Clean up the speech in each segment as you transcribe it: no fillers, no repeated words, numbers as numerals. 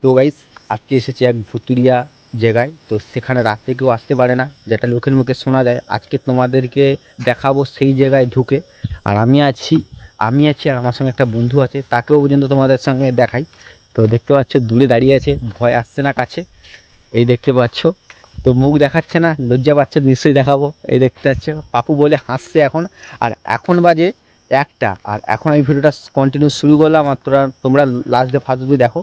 তো গাইস আজকে এসেছি এক ভুতুরিয়া জায়গায়। তো সেখানে রাতে কেউ আসতে পারে না, যেটা লোকের মুখে শোনা যায়। আজকে তোমাদেরকে দেখাবো সেই জায়গায় ঢুকে। আর আমি আছি আর আমার সঙ্গে একটা বন্ধু আছে, তাকেও পর্যন্ত তোমাদের সঙ্গে দেখাই। তো দেখতে পাচ্ছ দূরে দাঁড়িয়ে আছে, ভয় আসছে না কাছে। এই দেখতে পাচ্ছ, তো মুখ দেখাচ্ছে না, লজ্জা পাচ্ছে, নিশ্চয়ই দেখাবো। এই দেখতে পাচ্ছ পাপু বলে হাসছে এখন। আর এখন বাজে একটা, আর এখন আমি ভিডিওটা কন্টিনিউ শুরু করলাম। আর তোমরা লাস্ট ডে ফার্স্ট অব্দি দেখো।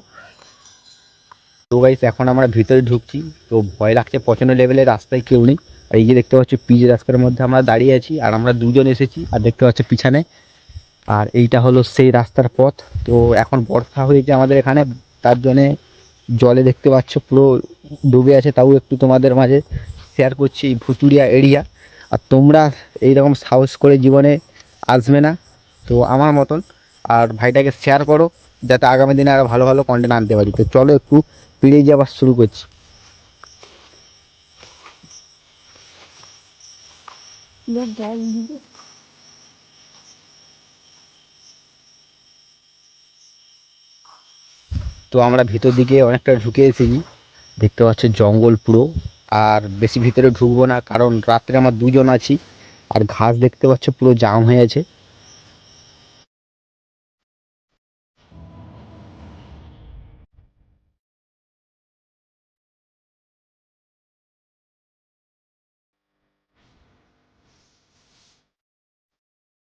তো গাইস এখন আমরা ভিতরে ঢুকছি। তো ভয় লাগছে প্রচণ্ড লেভেলের, রাস্তায় কেউ নেই। আর এই যে দেখতে পাচ্ছ পিচ রাস্তার মধ্যে আমরা দাঁড়িয়ে আছি, আর আমরা দুজন এসেছি। আর দেখতে পাচ্ছ পিছনে, আর এইটা হলো সেই রাস্তার পথ। তো এখন বর্ষা হয়েছে আমাদের এখানে, তার জন্যে জলে দেখতে পাচ্ছ পুরো ডুবে আছে। তাও একটু তোমাদের মাঝে শেয়ার করছি এই ভুতুরিয়া এরিয়া। আর তোমরা এইরকম সাহস করে জীবনে আসবে না তো আমার মতন। আর ভাইটাকে শেয়ার করো, যাতে আগামী দিনে আরও ভালো ভালো কন্টেন্ট আনতে পারি। তো চলো একটু পেরিয়ে যাওয়া শুরু করছি। তো আমরা ভিতর দিকে অনেকটা ঢুকে এসেছি, দেখতে পাচ্ছ জঙ্গল পুরো। আর বেশি ভিতরে ঢুকবো না, কারণ রাত্রে আমরা দুজন আছি। আর ঘাস দেখতে পাচ্ছ পুরো জাম হয়ে আছে।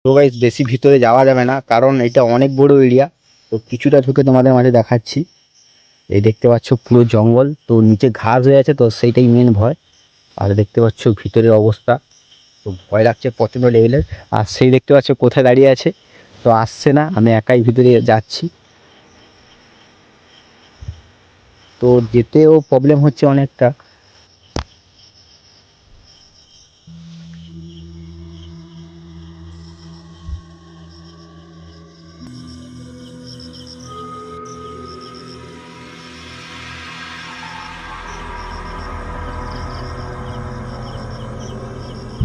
তো গাইস বেশি ভিতরে যাওয়া যাবে না, কারণ এটা অনেক বড় এরিয়া। তো কিছুটা ঢুকে তোমাদের মাঝে দেখাচ্ছি। এই দেখতে পাচ্ছ পুরো জঙ্গল, তো নিচে ঘাস হয়ে আছে, তো সেইটাই মেন ভয়। আর দেখতে পাচ্ছ ভিতরের অবস্থা, তো ভয় লাগছে প্রচণ্ড লেভেলের। আর সেই দেখতে পাচ্ছ কোথায় দাঁড়িয়ে আছে, তো আসছে না, আমি একাই ভিতরে যাচ্ছি। তো যেতেও প্রবলেম হচ্ছে অনেকটা।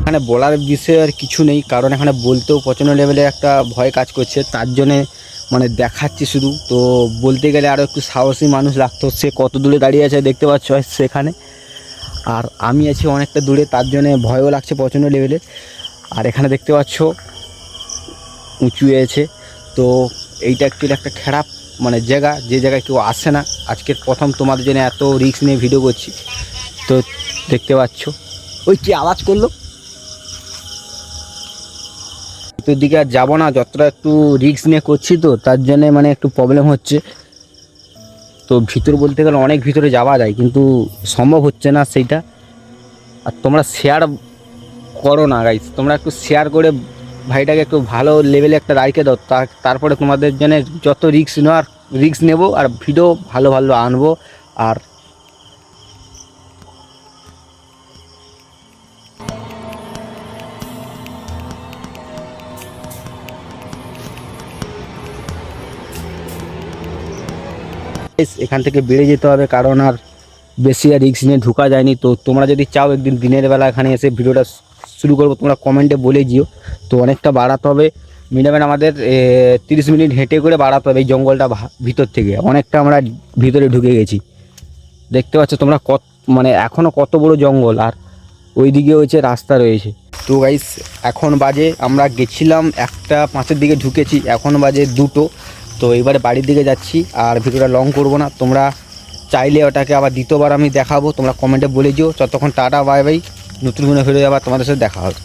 এখানে বলার বিষয়ে আর কিছু নেই, কারণ এখানে বলতেও প্রচণ্ড লেভেলের একটা ভয় কাজ করছে, তার জন্যে মানে দেখাচ্ছি শুধু। তো বলতে গেলে আরও একটু সাহসী মানুষ লাগতো। সে কত দূরে দাঁড়িয়ে আছে দেখতে পাচ্ছ সেখানে, আর আমি আছি অনেকটা দূরে, তার জন্যে ভয়ও লাগছে প্রচণ্ড লেভেলের। আর এখানে দেখতে পাচ্ছ উঁচু আছে। তো এইটা অ্যাকচুয়ালি একটা খারাপ মানে জায়গা, যে জায়গায় কেউ আসে না। আজকের প্রথম তোমাদের জন্য এত রিস্ক নিয়ে ভিডিও করছি। তো দেখতে পাচ্ছ ওই কি আওয়াজ করলো। ভিতর দিকে আর যাবো না, যতটা একটু রিস্ক নিয়ে করছি, তো তার জন্যে মানে একটু প্রবলেম হচ্ছে। তো ভিতর বলতে গেলে অনেক ভিতরে যাওয়া যায়, কিন্তু সম্ভব হচ্ছে না সেইটা। আর তোমরা শেয়ার করো না গাইস, তোমরা একটু শেয়ার করে ভাইটাকে একটু ভালো লেভেলে একটা রাইখে দাও। তারপরে তোমাদের জন্য যত রিস্ক নেওয়ার রিস্ক নেবো, আর ভিডিও ভালো ভালো আনবো। আর এখান থেকে বেড়ে যেতে হবে, কারণ আর বেশি আর রিস্ক নিয়ে ঢোকা যায়নি। তো তোমরা যদি চাও একদিন দিনের বেলা এখানে এসে ভিডিওটা শুরু করবো, তোমরা কমেন্টে বলে দিও। তো অনেকটা বাড়াতে হবে, মিনিমাম আমাদের 30 মিনিট হেঁটে করে বাড়াতে হবে এই জঙ্গলটা ভিতর থেকে। অনেকটা আমরা ভিতরে ঢুকে গেছি, দেখতে পাচ্ছ তোমরা কত মানে এখনও কত বড় জঙ্গল। আর ওই দিকে হচ্ছে রাস্তা রয়েছে। তো গাইস এখন বাজে, আমরা গেছিলাম 1:05 দিকে ঢুকেছি, এখন বাজে 2টো। তো এবারে বাড়ির দিকে যাচ্ছি, আর ভিডিওটা লং করবো না। তোমরা চাইলে ওটাকে আবার দ্বিতীয়বার আমি দেখাবো, তোমরা কমেন্টে বলে দিও। ততক্ষণ টাটা বাই বাই, নতুন কোনো ভিডিও আবার তোমাদের সাথে দেখা হবে।